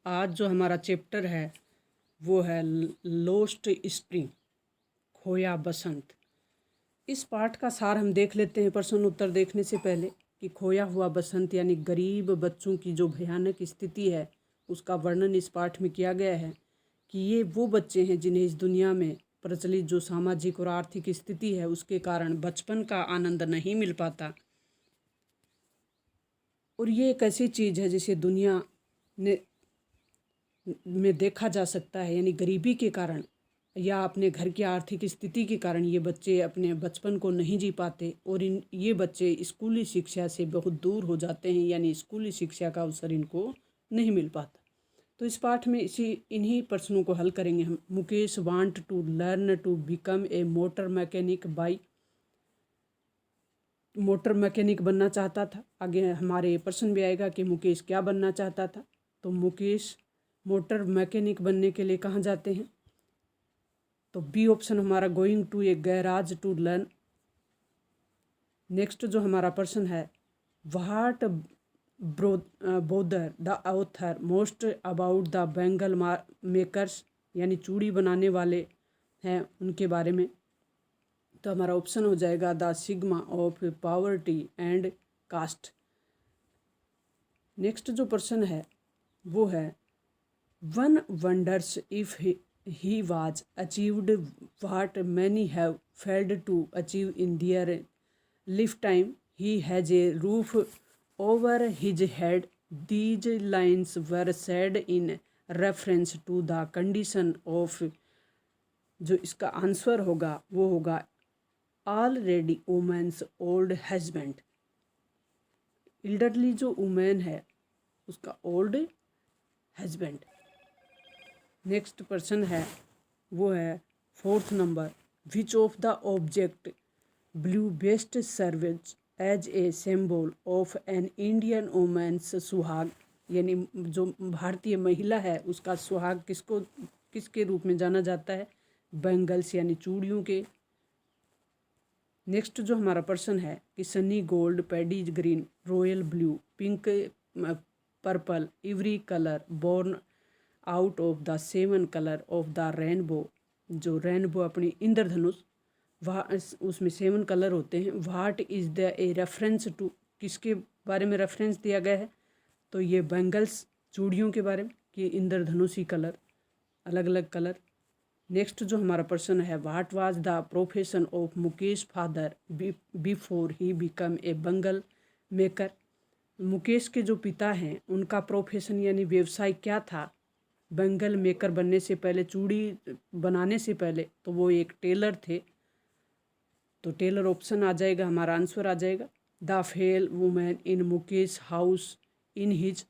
आज जो हमारा चैप्टर है वो है लोस्ट स्प्रिंग, खोया बसंत। इस पाठ का सार हम देख लेते हैं प्रश्न उत्तर देखने से पहले कि खोया हुआ बसंत यानी गरीब बच्चों की जो भयानक स्थिति है उसका वर्णन इस पाठ में किया गया है कि ये वो बच्चे हैं जिन्हें इस दुनिया में प्रचलित जो सामाजिक और आर्थिक स्थिति है उसके कारण बचपन का आनंद नहीं मिल पाता। और ये एक ऐसी चीज़ है जिसे दुनिया ने में देखा जा सकता है, यानी गरीबी के कारण या अपने घर की आर्थिक स्थिति के कारण ये बच्चे अपने बचपन को नहीं जी पाते और ये बच्चे स्कूली शिक्षा से बहुत दूर हो जाते हैं, यानी स्कूली शिक्षा का अवसर इनको नहीं मिल पाता। तो इस पाठ में इन्हीं प्रश्नों को हल करेंगे हम। Mukesh want to learn to become a motor mechanic by, motor mechanic बनना चाहता था। आगे हमारे प्रश्न भी आएगा कि मुकेश क्या बनना चाहता था। तो मुकेश मोटर मैकेनिक बनने के लिए कहाँ जाते हैं? तो बी ऑप्शन हमारा going to a garage to learn. Next जो हमारा प्रश्न है, what bother the author most about the bangle makers, यानी चूड़ी बनाने वाले हैं उनके बारे में। तो हमारा ऑप्शन हो जाएगा the stigma of poverty and caste. Next जो प्रश्न है वो है, one wonders if he was achieved what many have failed to achieve in their lifetime. He has a roof over his head. These lines were said in reference to the condition of, जो इसका answer होगा वो होगा already women's old husband. Elderly जो women है उसका old husband. Next प्रश्न है वो है fourth number, which of the object below best serves as a symbol of an Indian women's suhaag, यानी जो भारतीय महिला है उसका सुहाग किसके रूप में जाना जाता है? बैंगल्स यानी चूड़ियों के। नेक्स्ट जो हमारा प्रश्न है कि sunny gold, paddy green, royal blue, pink, purple, every colour born out of the seven colour of the rainbow. जो रेनबो अपनी इंद्रधनुष, वह उसमें सेवन कलर होते हैं। What is the a reference to, किसके बारे में रेफरेंस दिया गया है? तो ये बैंगल्स चूड़ियों के बारे में कि इंद्रधनुषी कलर, अलग अलग कलर। नेक्स्ट जो हमारा प्रश्न है, what was the profession of Mukesh father before he become a bangle maker. Mukesh के जो पिता हैं उनका प्रोफेशन यानी व्यवसाय क्या था बैंगल मेकर बनने से पहले, चूड़ी बनाने से पहले? तो वो एक टेलर थे। तो टेलर ऑप्शन आ जाएगा, हमारा आंसर आ जाएगा the fail women in Mukesh house in his.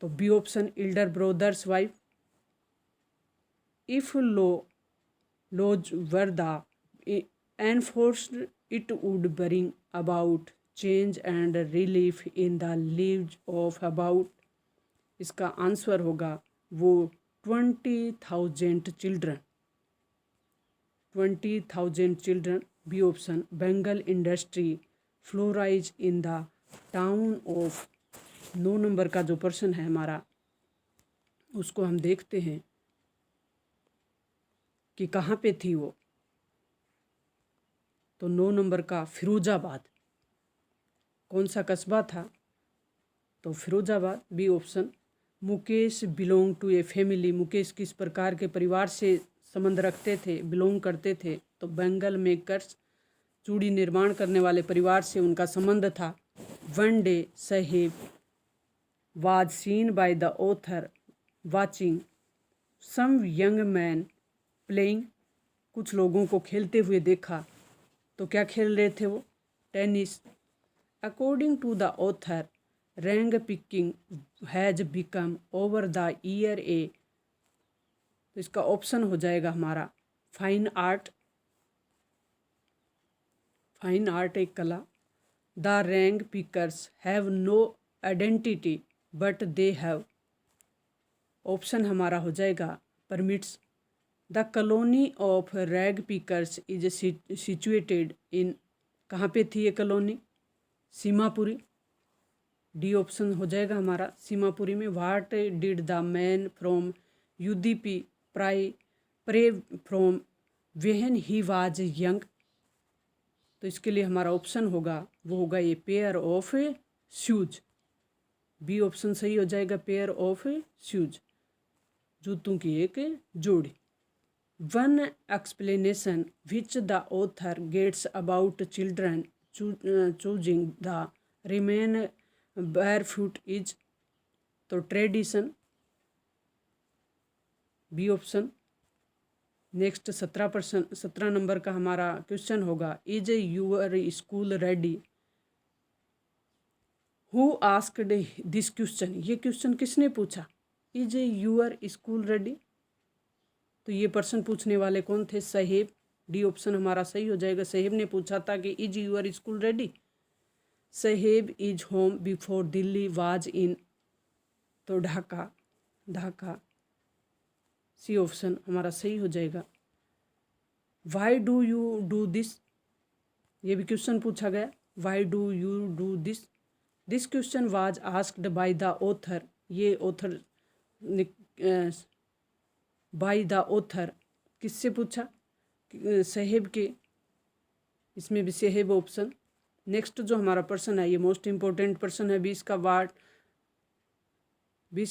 तो B option elder brothers wife. If laws were the enforced it would bring about change and relief in the lives of about, इसका answer होगा वो 20,000 children. 20,000 children, B option. Bangle industry flourishes in the town of. 9 number का जो प्रश्न है हमारा उसको हम देखते हैं कि कहाँ पे थी वो। तो 9 नंबर का फिरोजाबाद। कौन सा कस्बा था? तो Firozabad, B option. Mukesh belong to a family, Mukesh किस प्रकार के परिवार से संबंध रखते थे, बिलोंग करते थे? तो बैंगल मेकर्स, चूड़ी निर्माण करने वाले परिवार से उनका संबंध था। One day Saheb was seen by the author watching some young man playing, कुछ लोगों को खेलते हुए देखा। तो क्या खेल रहे थे वो? Tennis. According to the author rank picking has become over the year a. तो इसका ऑप्शन हो जाएगा हमारा फाइन आर्ट। फाइन आर्ट एक कला। The rag pickers have no identity but they have, option हमारा हो जाएगा permits. The colony of rag pickers is situated in, कहाँ पे थी ये कॉलोनी? सीमापुरी। डी ऑप्शन हो जाएगा हमारा सीमापुरी में। What did the man from Udupi pray from when he was young. तो इसके लिए हमारा ऑप्शन होगा वो होगा ये pair of shoes. B option सही हो जाएगा, पेयर ऑफ शूज, जूतों की एक जोड़ी। One explanation which the author gets about children choosing the remain barefoot is. तो tradition, B option. Next 17 number का हमारा क्वेश्चन होगा, is your school ready. Who asked this question, ये क्वेश्चन किसने पूछा, इज यूर स्कूल रेडी। तो ये person पूछने वाले कौन थे, साहेब। डी ऑप्शन हमारा सही हो जाएगा, साहेब ने पूछा था कि is your school ready. Saheb is home before Delhi was in. तो ढाका, सी ऑप्शन हमारा सही हो जाएगा। Why do you do this, ये भी क्वेश्चन पूछा गया, why do you do this. This question was asked by the author, ये ऑथर बाय द ऑथर किससे पूछा, साहेब के, इसमें भी साहेब ऑप्शन। नेक्स्ट जो हमारा पर्सन है ये मोस्ट इम्पोर्टेंट पर्सन है, 20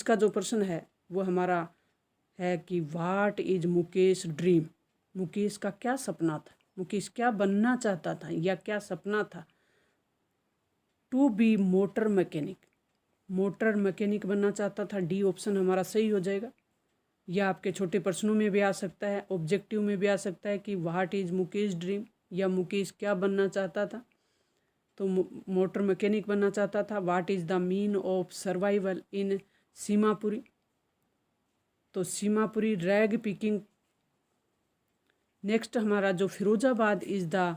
का जो पर्सन है वो हमारा है कि what is Mukesh dream. Mukesh का क्या सपना था, मुकेश क्या बनना चाहता था या क्या सपना था। टू बी मोटर मैकेनिक बनना चाहता था, डी ऑप्शन हमारा सही हो जाएगा। या आपके छोटे प्रश्नों में भी आ सकता है, ऑब्जेक्टिव में भी आ सकता है कि व्हाट इज मुकेश ड्रीम, या मुकेश क्या बनना चाहता था। तो मोटर मैकेनिक बनना चाहता था। What is the mean of survival इन सीमापुरी। तो सीमापुरी रैग पिकिंग। नेक्स्ट हमारा जो Firozabad is the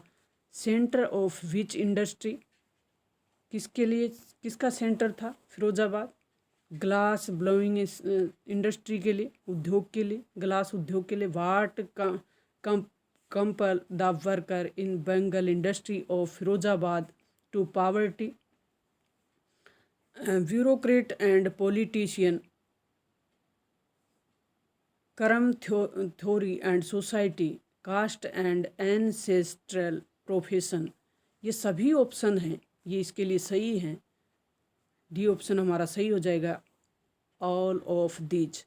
centre of which industry, किसके लिए, किसका सेंटर था फिरोजाबाद, ग्लास ब्लोइंग इंडस्ट्री के लिए, उद्योग के लिए, ग्लास उद्योग के लिए। What compel the worker in bangle industry of Firozabad to poverty, bureaucrat and politician, karma theory and society, caste and ancestral profession. ये सभी ऑप्शन हैं, ये इसके लिए सही हैं। डी ऑप्शन हमारा सही हो जाएगा, ऑल ऑफ दीज।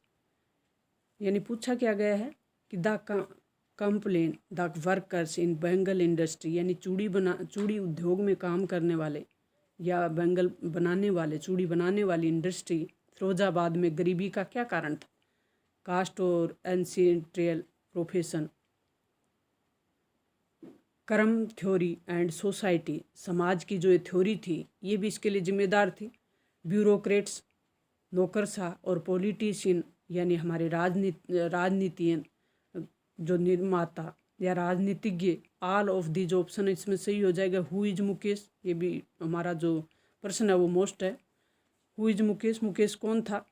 यानी पूछा क्या गया है कि the complain the workers in bangle industry, यानी चूड़ी उद्योग में काम करने वाले या बेंगल बनाने वाले, चूड़ी बनाने वाली इंडस्ट्री फिरोजाबाद में गरीबी का क्या कारण था। कास्ट और एंसेस्ट्रल प्रोफेशन, कर्म थ्योरी एंड सोसाइटी, समाज की जो ये थ्योरी थी ये भी इसके लिए जिम्मेदार थी। ब्यूरोक्रेट्स, नौकरशाह, और पॉलिटिशियन यानी हमारे राजनीतियन, जो निर्माता या राजनीतिज्ञ। ऑल ऑफ दीज ऑप्शन इसमें सही हो जाएगा। हु इज मुकेश, ये भी हमारा जो प्रश्न है वो मोस्ट है। हु इज मुकेश, मुकेश कौन था,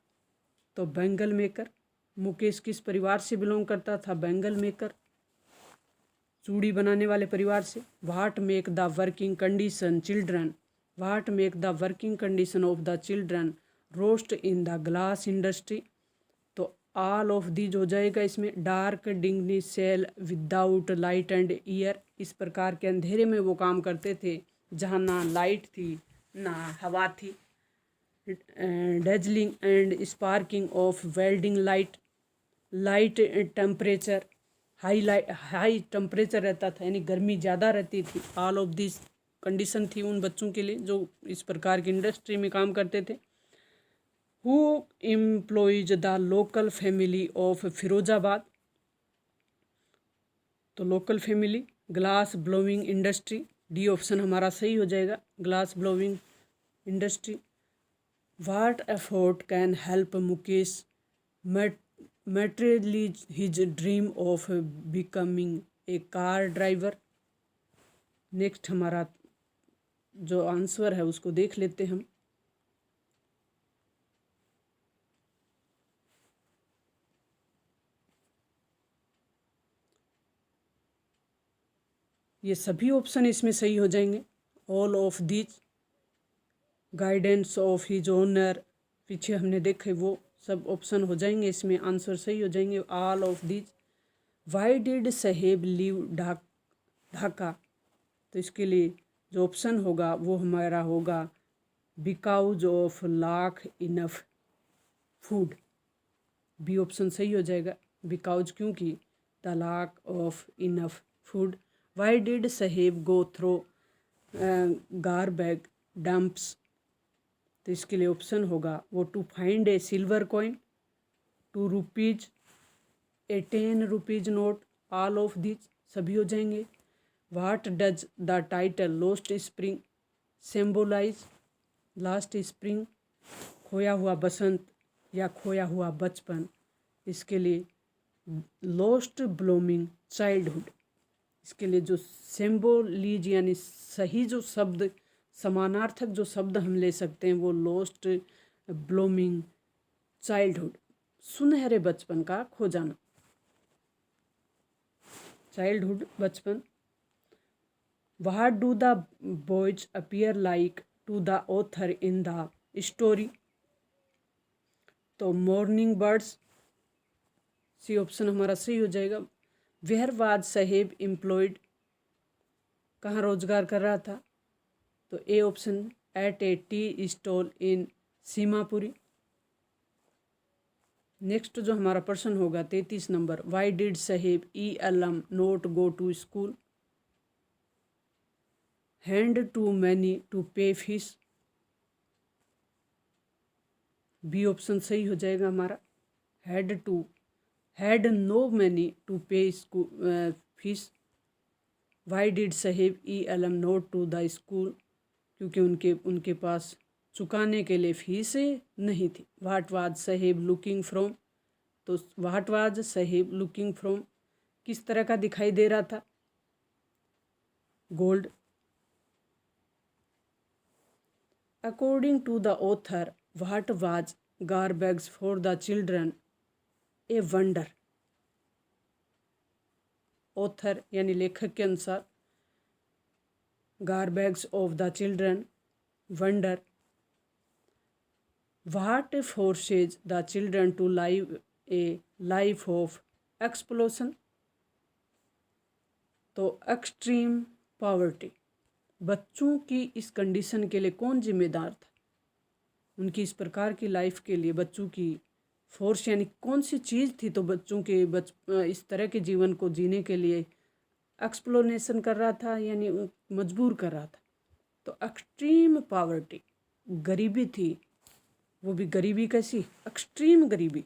तो बेंगल मेकर। मुकेश किस परिवार से बिलोंग करता था, बेंगल मेकर, चूड़ी बनाने वाले परिवार से। What make the working condition children, what make the working condition of the children roast in the glass industry. तो ऑल ऑफ दीज हो जाएगा इसमें। Dark dingy cell without light and air, इस प्रकार के अंधेरे में वो काम करते थे जहाँ ना लाइट थी ना हवा थी। Dazzling and sparking of welding light temperature, high temperature रहता था, यानी गर्मी ज़्यादा रहती थी। ऑल ऑफ दिस कंडीशन थी उन बच्चों के लिए जो इस प्रकार की इंडस्ट्री में काम करते थे। Who employs the local family of Firozabad, तो local family glass blowing industry, D option हमारा सही हो जाएगा, glass blowing industry. What effort can help Mukesh materialize his dream of becoming a car driver. Next हमारा जो आंसर है उसको देख लेते हम। ये सभी ऑप्शन इसमें सही हो जाएंगे, all of these. Guidance of his owner, पीछे हमने देखे वो सब ऑप्शन हो जाएंगे, इसमें आंसर सही हो जाएंगे all of this. Why did Saheb leave Dhaka, तो इसके लिए जो ऑप्शन होगा वो हमारा होगा because of lack enough food. B option सही हो जाएगा, बिकॉज क्योंकि the lack of enough food. Why did Saheb go through garbage dumps, तो इसके लिए ऑप्शन होगा वो to find a silver coin, ₹2, a ₹10 note, all of this सभी हो जाएंगे। What does the title lost spring symbolise, last spring खोया हुआ बसंत या खोया हुआ बचपन, इसके लिए लॉस्ट ब्लूमिंग चाइल्डहुड। इसके लिए जो सिम्बोलिज यानी सही जो शब्द समानार्थक जो शब्द हम ले सकते हैं वो लॉस्ट ब्लूमिंग चाइल्डहुड, सुनहरे बचपन का खो जाना, चाइल्डहुड बचपन। What do the boys appear like to the author in the story, तो मॉर्निंग बर्ड्स, सी ऑप्शन हमारा सही हो जाएगा। वेयर वाज साहेब एम्प्लॉयड, कहाँ रोजगार कर रहा था, तो A option at a tea stall in Seemapuri. Next जो हमारा प्रश्न होगा 33 नंबर, why did Saheb e Alam not go to school, had to money to pay fees, B option सही हो जाएगा हमारा, had no money to pay school fees. Why did Saheb e Alam not to the school, क्योंकि उनके पास चुकाने के लिए फीस नहीं थी। What was Saheb looking from, तो what was Saheb looking from किस तरह का दिखाई दे रहा था, gold. According to the author what was garbages for the children a wonder, author यानी लेखक के अनुसार garbages of the children wonder. What forces the children to live a life of exploitation, तो एक्सट्रीम पॉवर्टी, बच्चों की इस condition के लिए कौन जिम्मेदार था, उनकी इस प्रकार की लाइफ के लिए बच्चों की फोर्स यानी कौन सी चीज़ थी, तो बच्चों के इस तरह के जीवन को जीने के लिए एक्सप्लोनेशन कर रहा था यानी मजबूर कर रहा था। तो एक्सट्रीम पॉवर्टी गरीबी थी, वो भी गरीबी कैसी, एक्सट्रीम गरीबी,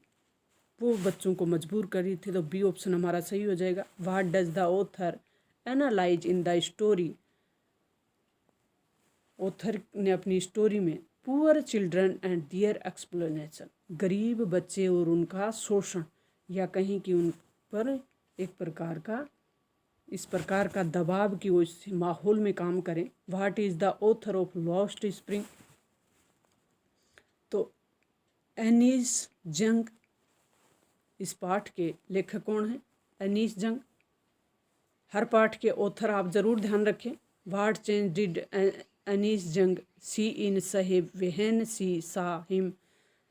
वो बच्चों को मजबूर कर रही थी। तो बी ऑप्शन हमारा सही हो जाएगा। What does the author analyse in the story, author ने अपनी स्टोरी में poor children and their explanation, गरीब बच्चे और उनका शोषण, या कहीं कि उन पर एक प्रकार का इस प्रकार का दबाव कि वो इस माहौल में काम करें। What is the author of lost spring, तो एनीस जंग, इस पाठ के लेखक कौन है, एनीस जंग। हर पाठ के ऑथर आप ज़रूर ध्यान रखें। व्हाट चेंज डिड एनीस जंग सी इन साहेब when she saw him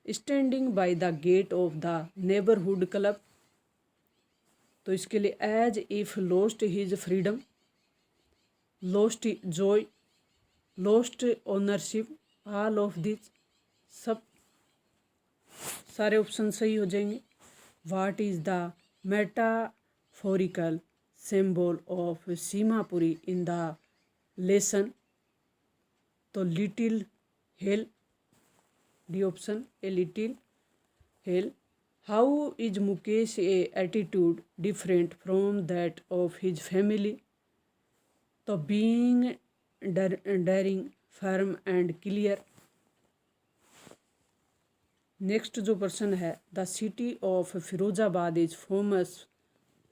standing by the gate of the neighbourhood club, तो इसके लिए as if lost his freedom, lost joy, lost ownership, all of this, सब सारे ऑप्शन सही हो जाएंगे। What is the metaphorical symbol of Seemapuri in the lesson, तो little hell, D option a little hell. How is Mukesh a attitude different from that of his family, तो being daring firm and clear. Next जो प्रश्न है, the city of Firozabad is famous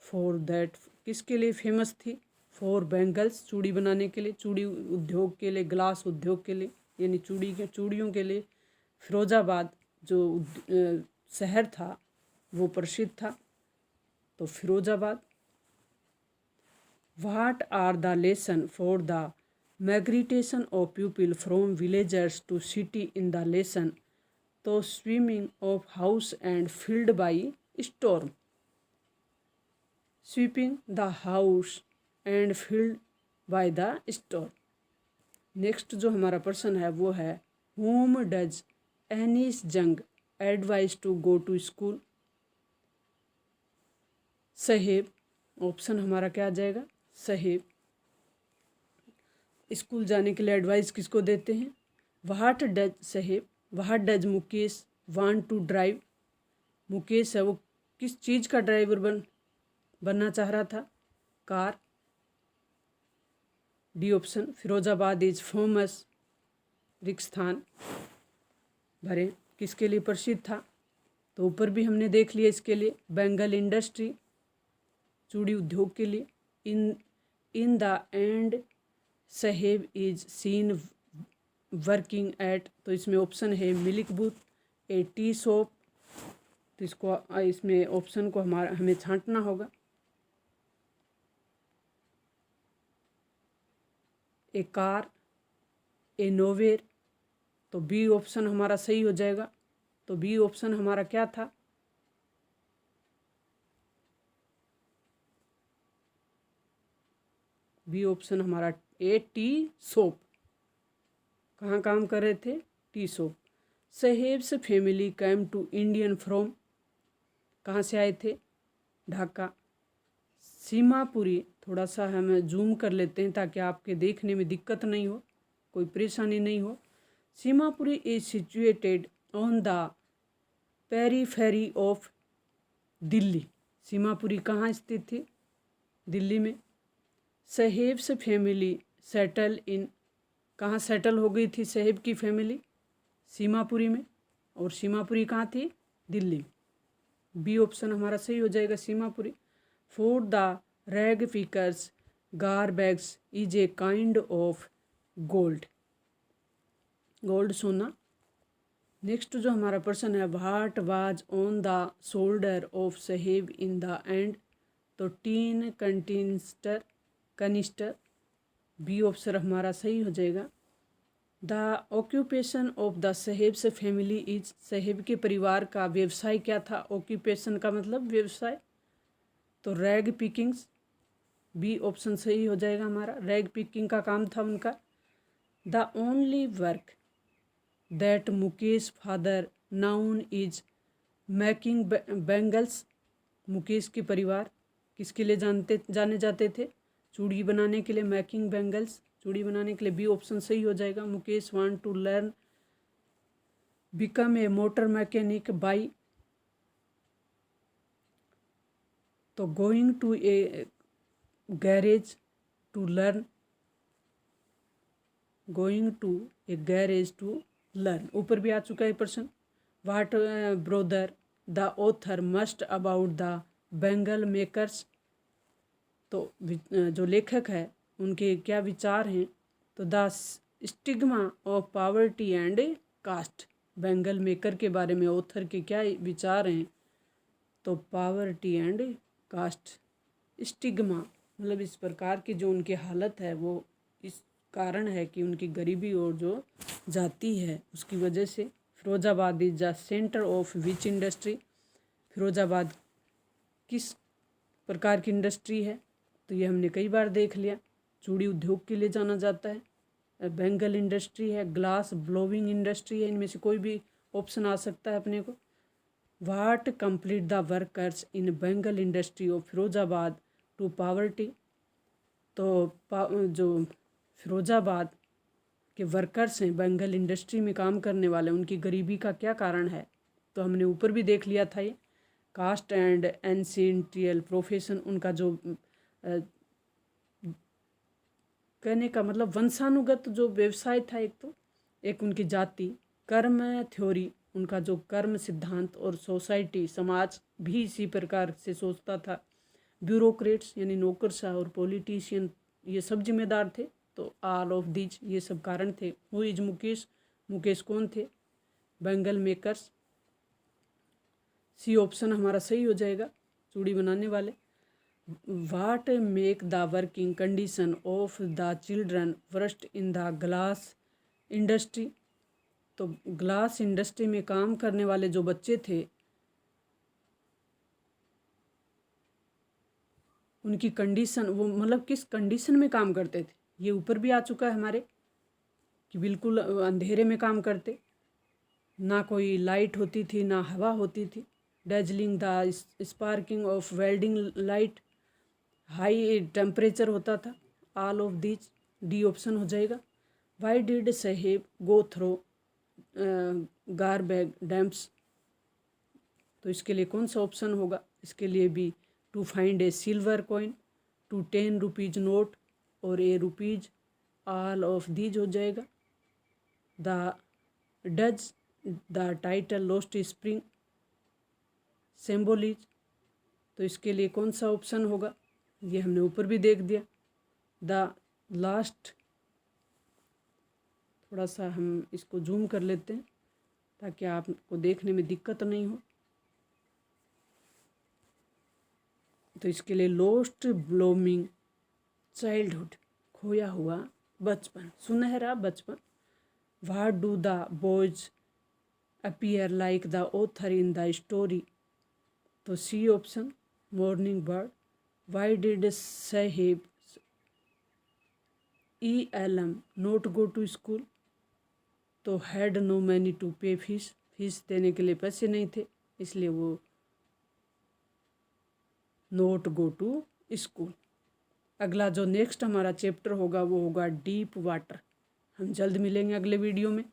for that, किसके लिए famous थी, for bangles, चूड़ी बनाने के लिए, चूड़ी उद्योग के लिए, ग्लास उद्योग के लिए, यानी चूड़ियों के लिए फिरोजाबाद जो शहर था वो प्रसिद्ध था, तो Firozabad. What are the lesson for the migration of people from villagers to city in the lesson, तो swimming of house and field by storm, sweeping the house and field by the storm. Next जो हमारा प्रश्न है वो है, whom does Anees Jung advise to go to school. Saheb, option हमारा क्या आ जाएगा, सहेब स्कूल जाने के लिए एडवाइस किसको देते हैं। What does Saheb, what does Mukesh want to drive, Mukesh है वो किस चीज़ का ड्राइवर बनना चाह रहा था, car. D option, Firozabad is famous, रिक्स्थान भरे किसके लिए प्रसिद्ध था, तो ऊपर भी हमने देख लिया इसके लिए, बेंगल इंडस्ट्री चूड़ी उद्योग के लिए। In the end Saheb is seen working at, तो इसमें ऑप्शन है milk booth, a tea shop, तो इसको इसमें ऑप्शन को हमें छांटना होगा। ए कार, ए नोवेर, तो बी ऑप्शन हमारा सही हो जाएगा। तो बी ऑप्शन हमारा क्या था, बी ऑप्शन हमारा ए टी शॉप, कहाँ काम कर रहे थे, tea shop. Saheb's family came to Indian from, कहाँ से आए थे, ढाका। सीमापुरी, थोड़ा सा हम जूम कर लेते हैं ताकि आपके देखने में दिक्कत नहीं हो, कोई परेशानी नहीं हो। Seemapuri is situated on the periphery of Delhi, Seemapuri कहाँ स्थित थी, दिल्ली में। सहेब्स फैमिली सेटल इन, कहाँ सेटल हो गई थी सहेब की फैमिली, सीमापुरी में, और सीमापुरी कहाँ थी, दिल्ली। बी ऑप्शन हमारा सही हो जाएगा, Seemapuri. For the rag pickers garbages is a kind of gold, gold सोना। नेक्स्ट जो हमारा प्रश्न है, what was on the shoulder of Saheb in the end, तो टीन कनिस्टर, बी ऑप्शन हमारा सही हो जाएगा। The occupation of the Saheb's family is, Saheb के परिवार का व्यवसाय क्या था, ऑक्यूपेशन का मतलब व्यवसाय, तो रैग पिकिंग्स, बी ऑप्शन सही हो जाएगा हमारा, रैग पिकिंग का काम था उनका। The only work that Mukesh father noun is making bangles, Mukesh के परिवार किसके लिए जाने जाते थे, चूड़ी बनाने के लिए, मेकिंग बैंगल्स चूड़ी बनाने के लिए, बी ऑप्शन सही हो जाएगा। Mukesh want to learn become a motor mechanic by, तो going to a garage to learn, going to a garage to learn, ऊपर भी आ चुका है प्रश्न। What bother the author most about the bangle makers, तो जो लेखक है उनके क्या विचार हैं, तो the stigma of poverty and caste, bangle maker के बारे में ऑथर के क्या विचार हैं, तो पावर्टी एंड कास्ट, स्टिग्मा मतलब इस प्रकार की जो उनकी हालत है वो इस कारण है कि उनकी गरीबी और जो जाति है उसकी वजह से। Firozabad is the centre of which industry, Firozabad किस प्रकार की इंडस्ट्री है, तो ये हमने कई बार देख लिया, चूड़ी उद्योग के लिए जाना जाता है, बेंगल इंडस्ट्री है, ग्लास ब्लोविंग इंडस्ट्री है, इनमें से कोई भी ऑप्शन आ सकता है अपने को। What complete the workers in bangle industry of Firozabad to poverty, तो जो फिरोजाबाद के वर्कर्स हैं बेंगल इंडस्ट्री में काम करने वाले, उनकी गरीबी का क्या कारण है, तो हमने ऊपर भी देख लिया था ये, कास्ट एंड एंसेंट्रियल प्रोफेशन, उनका जो कहने का मतलब वंशानुगत जो व्यवसाय था, एक उनकी जाति, कर्म थ्योरी, उनका जो कर्म सिद्धांत, और सोसाइटी समाज भी इसी प्रकार से सोचता था। ब्यूरोक्रेट्स यानी नौकरशाह और पॉलिटिशियन ये सब जिम्मेदार थे, तो ऑल ऑफ दीज ये सब कारण थे। हु इज मुकेश, मुकेश कौन थे, बेंगल मेकर्स, सी ऑप्शन हमारा सही हो जाएगा, चूड़ी बनाने वाले। वाट make the working condition of the children worst in the glass industry. तो ग्लास इंडस्ट्री में काम करने वाले जो बच्चे थे उनकी कंडीशन, वो मतलब किस कंडीशन में काम करते थे, ये ऊपर भी आ चुका है हमारे कि बिल्कुल अंधेरे में काम करते, ना कोई लाइट होती थी ना हवा होती थी। Dazzling the sparking of welding light, high temperature होता था। All of these, D option हो जाएगा। Why did Saheb go through garbage dumps, तो इसके लिए कौन सा ऑप्शन होगा, इसके लिए भी to find a silver coin, to 10 rupees note और a rupees, all of these हो जाएगा। The does the title lost spring symbolise, तो इसके लिए कौन सा ऑप्शन होगा, ये हमने ऊपर भी देख दिया। द लास्ट, थोड़ा सा हम इसको जूम कर लेते हैं ताकि आपको देखने में दिक्कत नहीं हो। तो इसके लिए लॉस्ट ब्लूमिंग चाइल्डहुड, खोया हुआ बचपन, सुनहरा बचपन। What do the boys appear like the author in the story, तो C option morning bird. Why did Saheb ELM not go to school, तो had no money to pay fees, fees देने के लिए पैसे नहीं थे इसलिए वो नोट गो टू स्कूल। अगला जो नेक्स्ट हमारा चैप्टर होगा वो होगा डीप वाटर। हम जल्द मिलेंगे अगले वीडियो में।